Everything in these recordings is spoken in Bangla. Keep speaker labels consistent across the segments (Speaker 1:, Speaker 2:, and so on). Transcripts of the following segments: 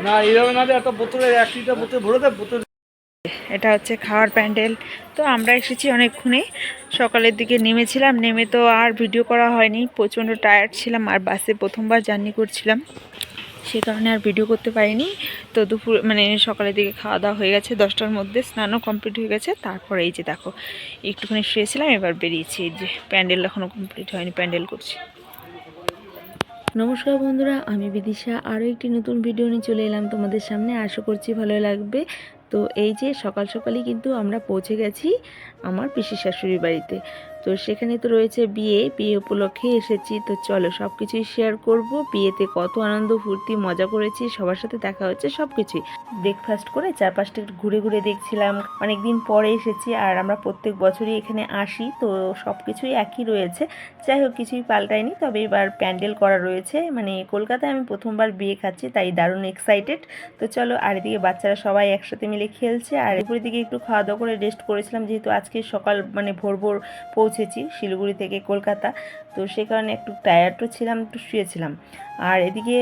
Speaker 1: না এইভাবে না, এত বোতলে 1 লিটার বোতল ভরে দেয় বোতল।
Speaker 2: এটা হচ্ছে খাওয়ার প্যান্ডেল। তো আমরা এসেছি অনেকক্ষণে, সকালের দিকে নেমেছিলাম, নেমে তো আর ভিডিও করা হয়নি, প্রচণ্ড টায়ার্ড ছিলাম আর বাসে প্রথমবার জার্নি করছিলাম, সে কারণে আর ভিডিও করতে পারিনি। তো দুপুর মানে সকালের দিকে খাওয়া দাওয়া হয়ে গেছে, 10টার মধ্যে স্নানও কমপ্লিট হয়ে গেছে। তারপরে এই যে দেখো একটুখানি শুয়েছিলাম, এবার বেরিয়েছি। এই যে প্যান্ডেল এখনও কমপ্লিট হয়নি, প্যান্ডেল করছি। নমস্কার বন্ধুরা, আমি বিদিশা আরও একটি নতুন ভিডিও নিয়ে চলে এলাম তোমাদের সামনে। আশা করছি ভালো লাগবে। তো এই যে সকাল সকালই কিন্তু আমরা পৌঁছে গেছি আমার পিসি শাশুড়ির বাড়িতে। তো সেখানে তো রয়েছে বিয়ে উপলক্ষে এসেছি। তো চলো সব কিছুই শেয়ার করব। বিয়েতে কত আনন্দ ফুর্তি মজা করেছি, সবার সাথে দেখা হচ্ছে, সব কিছুই। ব্রেকফাস্ট করে চারপাশটা একটু ঘুরে ঘুরে দেখছিলাম। অনেক দিন পরে এসেছি আর আমরা প্রত্যেক বছরই এখানে আসি, তো সব কিছুই একই রয়েছে। যাই হোক, কিছুই পাল্টায়নি, তবে এবার প্যান্ডেল করা রয়েছে। মানে কলকাতায় আমি প্রথমবার বিয়ে খাচ্ছি, তাই দারুণ এক্সাইটেড। তো চলো, আর এদিকে বাচ্চারা সবাই একসাথে মিলে খেলছে। আর দুপুরের দিকে একটু খাওয়া দাওয়া করে রেস্ট করেছিলাম, যেহেতু আজকে সকাল মানে ভোর ভোর পৌঁছেছি শিলিগুড়ি থেকে কলকাতা। তো সে কারণে একটু টায়ার্ডও ছিলাম, একটু শুয়েছিলাম। আর এদিকে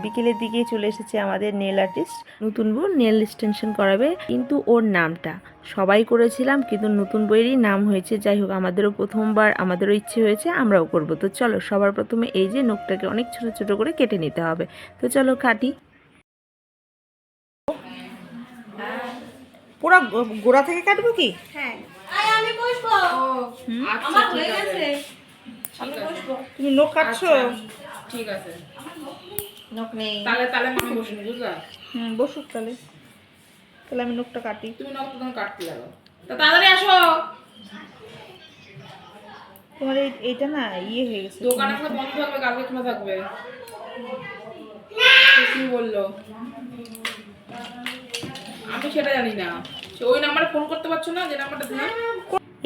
Speaker 2: বিকেলের দিকে চলে এসেছে আমাদের নেল আর্টিস্ট। নতুন বউ নেল এক্সটেনশন করাবে, কিন্তু ওর নামটা সবাই করেছিলাম, কিন্তু নতুন বইয়েরই নাম হয়েছে। যাই হোক, আমাদেরও প্রথমবার, আমাদেরও ইচ্ছে হয়েছে, আমরাও করব। তো চলো, সবার প্রথমে এই যে নখটাকে অনেক ছোট ছোট করে কেটে নিতে হবে। তো চলো কাটি। পুরো গোড়া থেকে কাটবো কি? হ্যাঁ, আমি বসবো। আমার হয়ে গেছে, আমি বসবো। তুমি নখ কাটছো?
Speaker 3: ঠিক আছে,
Speaker 2: নখ নেই
Speaker 3: তাহলে তাহলে মামি বসুন, বুঝলা?
Speaker 2: বসুক তাহলে। তাহলে আমি নখটা কাটি।
Speaker 3: তুমি নখ তো কাটতে লাগো, তা তাড়াতাড়ি আসো।
Speaker 2: তোমার এইটা না ইয়ে হয়ে গেছে।
Speaker 3: দোকান এখন বন্ধ থাকবে, কালকে খোলা থাকবে। কি বললো আমি সেটা জানি না। ওই নাম্বারে ফোন করতে পারছো না, যে নাম্বারটা দিলাম।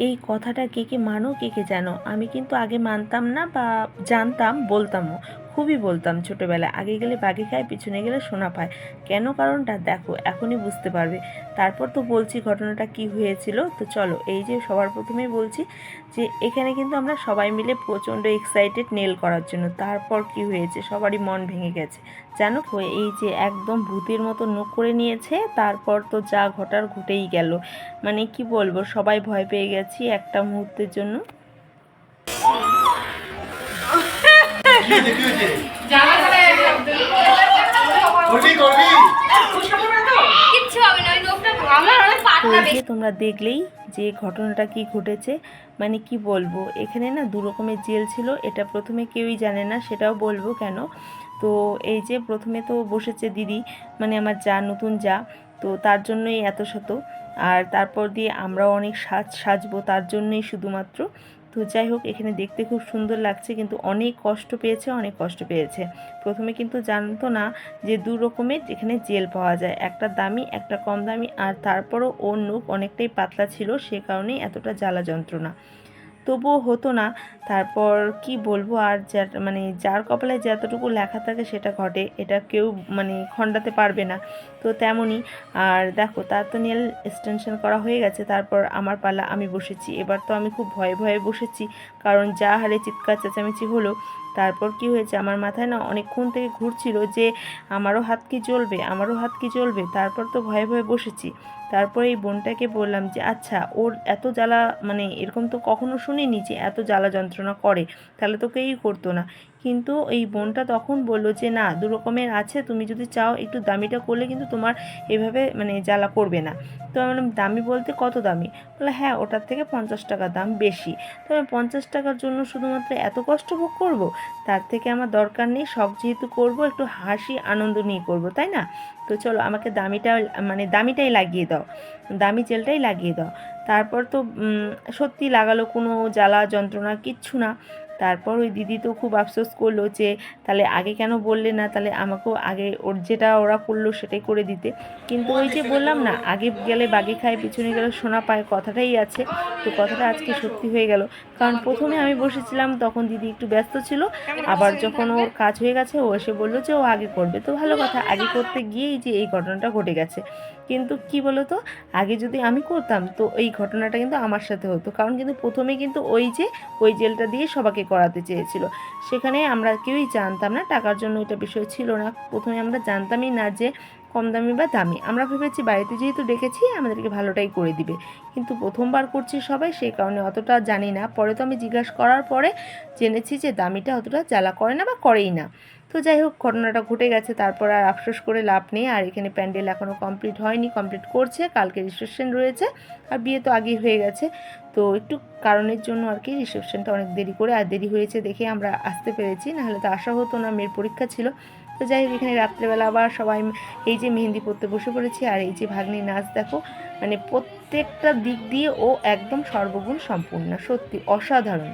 Speaker 2: এই কথাটা কে কে মানো, কে কে জানো? আমি কিন্তু আগে মানতাম না, বা জানতাম, বলতামও, খুবই বলতাম ছোটোবেলায়। আগে গেলে বাঘে খায়, পিছনে গেলে সোনা পায়। কেন কারণটা দেখো, এখনই বুঝতে পারবে। তারপর তো বলছি ঘটনাটা কি হয়েছিল। তো চলো, এই যে সবার প্রথমেই বলছি যে এখানে কিন্তু আমরা সবাই মিলে প্রচণ্ড এক্সাইটেড নেল করার জন্য। তারপর কি হয়েছে, সবারই মন ভেঙে গেছে জানো। এই যে একদম ভূতের মতো নখ করে নিয়েছে, তারপর তো যা ঘটার ঘটেই গেল। মানে কি বলবো, সবাই ভয় পেয়ে গেছি একটা মুহূর্তের জন্য। তোমরা দেখলেই যে ঘটনাটা কি ঘটেছে। মানে কি বলবো, এখানে না দু রকমের জেল ছিল, এটা প্রথমে কেউই জানে না, সেটাও বলবো কেন। তো এই যে প্রথমে তো বসেছে দিদি, মানে আমার যা, নতুন যা, তো তার জন্যই এত শত। আর তারপর দিয়ে আমরাও অনেক সাজবো তার জন্যই শুধুমাত্র। তো যাই হোক, এখানে দেখতে খুব সুন্দর লাগছে, কিন্তু অনেক কষ্ট পেয়েছে, অনেক কষ্ট পেয়েছে। প্রথমে কিন্তু জানতো না যে দু রকমের এখানে জেল পাওয়া যায়, একটা দামি একটা কম দামি। আর তারপরও ওর নখ অনেকটাই পাতলা ছিল, সে কারণেই এতটা জ্বালা যন্ত্রণা, তবুও হতো না। তারপর কি বলবো, আর মানে যার কপালে যতটুকু লেখা থাকে সেটা ঘটে, এটা কেউ মানে খণ্ডাতে পারবে না। তো তেমনই। আর দেখো, তার তো নেল এক্সটেনশন করা হয়ে গেছে, তারপর আমার পালা, আমি বসেছি। এবার তো আমি খুব ভয়ে ভয়ে বসেছি, কারণ যা হারে চিৎকার চেঁচামেচি হলো। তারপর কি হয়েছে, আমার মাথায় না অনেকক্ষণ থেকে ঘুরছিল যে আমারও হাত কি জ্বলবে, আমারও হাত কি জ্বলবে। তারপর তো ভয়ে ভয়ে বসেছি। তারপর এই বোনটাকে বললাম যে আচ্ছা, ওর এত জ্বালা, মানে এরকম তো কখনো শুনিনি যে এত জ্বালা যন্ত্রণা করে, তাহলে তো কেউই করতো না। কিন্তু এই বোনটা তখন বলল যে না, দু রকমের আছে, তুমি যদি চাও একটু দামিটা করলে কিন্তু তোমার এভাবে মানে জ্বালা করবে না। তো আমি বললাম দামি বলতে কত দামি? বলে হ্যাঁ, ওটার থেকে 50 টাকা দাম বেশি। তো আমি 50 টাকার জন্য শুধুমাত্র এত কষ্ট ভোগ করবো? তার থেকে আমার দরকার নেই, শখ যেহেতু করবো, একটু হাসি আনন্দ নিয়ে করবো, তাই না? তো চলো, আমাকে দামিটা মানে দামিটাই লাগিয়ে দাও, দামি জেলটাই লাগিয়ে দাও। তারপর তো সত্যি লাগালো, কোনো জ্বালা যন্ত্রণা কিচ্ছু না। তারপর ওই দিদি তো খুব আফসোস করলো যে তাহলে আগে কেন বললে না, তাহলে আমাকেও আগে ওর যেটা ওরা করলো সেটাই করে দিতে। কিন্তু ওই যে বললাম না, আগে গেলে বাগে খায়, পিছনে গেলে সোনা পায়, কথাটাই আছে। তো কথাটা আজকে সত্যি হয়ে গেল। কারণ প্রথমে আমি বসেছিলাম, তখন দিদি একটু ব্যস্ত ছিল। আবার যখন ওর কাজ হয়ে গেছে, ও এসে বললো যে ও আগে করবে। তো ভালো কথা, আগে করতে গিয়েই যে এই ঘটনাটা ঘটে গেছে। কিন্তু কি বলো তো, আগে যদি আমি করতাম তো এই ঘটনাটা কিন্তু আমার সাথে হতো, কারণ কিন্তু প্রথমে কিন্তু ওই যে ওই জেলটা দিয়ে সবাইকে করাতে চেয়েছিল। সেখানে আমরা কেউই জানতাম না, টাকার জন্য এটা বিষয় ছিল না। প্রথমে আমরা জানতামই না যে কম দামি বা দামি, আমরা ভেবেছি বাড়িতে যেহেতু ডেকেছি আমাদেরকে ভালোটাই করে দিবে, কিন্তু প্রথমবার করছি সবাই, সেই কারণে অতটা জানি না। পরে তো আমি জিজ্ঞাসা করার পরে জেনেছি যে দামিটা অতটা জ্বালা করে না বা করেই না। তো যাই হোক, ঘটনাটা ঘটে গেছে, তারপর আর আফসোস করে লাভ নেই। আর এখানে প্যান্ডেল এখনও কমপ্লিট হয়নি, কমপ্লিট করছে, কালকে রিসেপশন রয়েছে, আর বিয়ে তো আগেই হয়ে গেছে। তো একটু কারণের জন্য আর কি রিসেপশনটা অনেক দেরি করে, আর দেরি হয়েছে দেখে আমরা আসতে পেরেছি, নাহলে তো আসা হতো না, মেয়ের পরীক্ষা ছিল। তো যাই হোক, এখানে রাত্রেবেলা আবার সবাই এই যে মেহেন্দি পরতে বসে পড়েছি। আর এই যে ভাগ্নির নাচ দেখো, মানে প্রত্যেকটা দিক দিয়ে ও একদম সর্বগুণ সম্পূর্ণ, সত্যি অসাধারণ।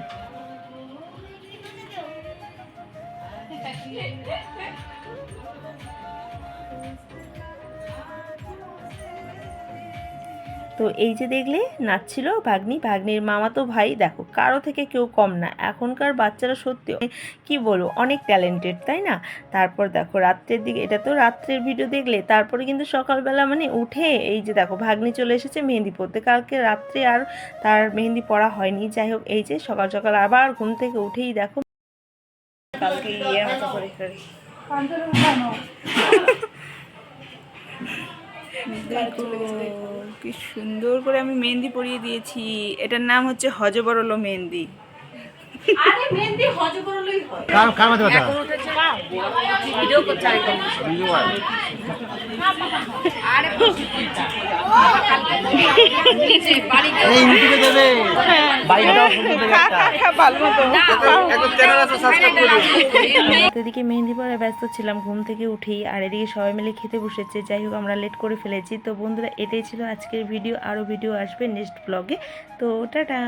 Speaker 2: তো এই যে দেখলে নাচছিল ভাগ্নির মামাতো ভাই, দেখো কারো থেকে কেউ কম না। এখনকার বাচ্চারা সত্যি কি বলবো, অনেক ট্যালেন্টেড, তাই না? তারপর দেখো রাত্রের দিকে, এটা তো রাত্রের ভিডিও দেখলে, তারপরে কিন্তু সকালবেলা মানে উঠে এই যে দেখো ভাগ্নি চলে এসেছে মেহেন্দি পরতে। কালকে রাত্রে আর তার মেহেন্দি পরা হয়নি। যাই হোক, এই যে সকাল সকাল আবার ঘুম থেকে উঠেই দেখো কালকে ইয়ে মতো করে
Speaker 4: দেখো কি সুন্দর করে আমি মেহেন্দি পরিয়ে দিয়েছি। এটার নাম হচ্ছে হজবরল মেহেন্দি।
Speaker 3: আরে মেহেন্দি হজবরলই হয়।
Speaker 1: কার মধ্যে কথা
Speaker 3: এখন উঠেছে না ভিডিও করতে আরে নিচে বাড়িতে
Speaker 1: এই ইউটিউবে দেবে বাইকটাও সুন্দর দেখে একটা
Speaker 4: ভালো মতো
Speaker 1: একদম চ্যানেল আছে সাবস্ক্রাইব করে দিন।
Speaker 2: এদিকে মেহেন্দি পরে ব্যস্ত ছিলাম ঘুম থেকে উঠেই, আর এদিকে সবাই মিলে খেতে বসেছে। যাই হোক, আমরা লেট করে ফেলেছি। তো বন্ধুরা, এটাই ছিল আজকের ভিডিও, আরও ভিডিও আসবে নেক্সট ব্লগে। তো টাটা।